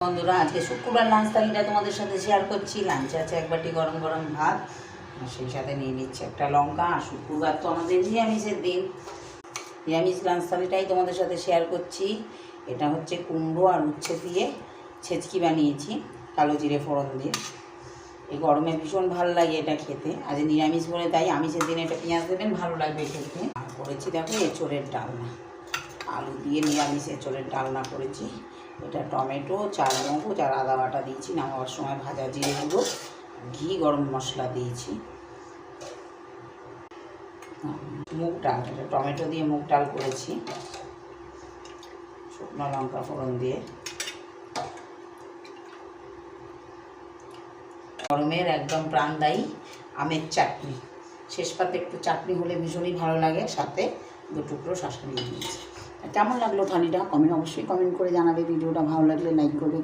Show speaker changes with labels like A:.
A: বন্ধুরা, আজকে শুক্রবার লাঞ্চ থালিটা তোমাদের সাথে শেয়ার করছি। লাঞ্চে আছে এক বাটি গরম গরম ভাত, আর সেই সাথে নিয়ে নিচ্ছে একটা লঙ্কা। আর শুক্রবার তো আমাদের নিরামিষের দিন, নিরামিষ লাঞ্চ থালিটাই তোমাদের সাথে শেয়ার করছি। এটা হচ্ছে কুমড়ো আর উচ্ছে দিয়ে ছেচকি বানিয়েছি কালো জিরে ফোড়ন দিয়ে। এই গরমে ভীষণ ভালো লাগে এটা খেতে। আজ নিরামিষ বলে তাই আমিষের দিনে এটা পেঁয়াজ দেবেন, ভালো লাগবে খেতে। আর করেছি দেখো এঁচোড়ের ডালনা, আলু দিয়ে নিরামিষ এঁচোড়ের ডালনা করেছি। এটা টমেটো, চারমগজ আর আদা বাটা দিয়েছি, নামাবার সময় ভাজা জিরে গুঁড়ো, ঘি, গরম মশলা দিয়েছি। মুগ ডাল, এটা টমেটো দিয়ে মুগ ডাল করেছি, শুকনো লঙ্কা ফোড়ন দিয়ে। গরমের একদম প্রাণদায়ী আমের চাটনি, শেষ পাতে একটু চাটনি হলে ভীষণই ভালো লাগে, সাথে 2 টুকরো শসা দিয়ে দিয়েছি। কেমন লাগলো থালিটা অবশ্যই কমেন্ট করে জানাবে। ভিডিওটা ভালো লাগলে লাইক করবে।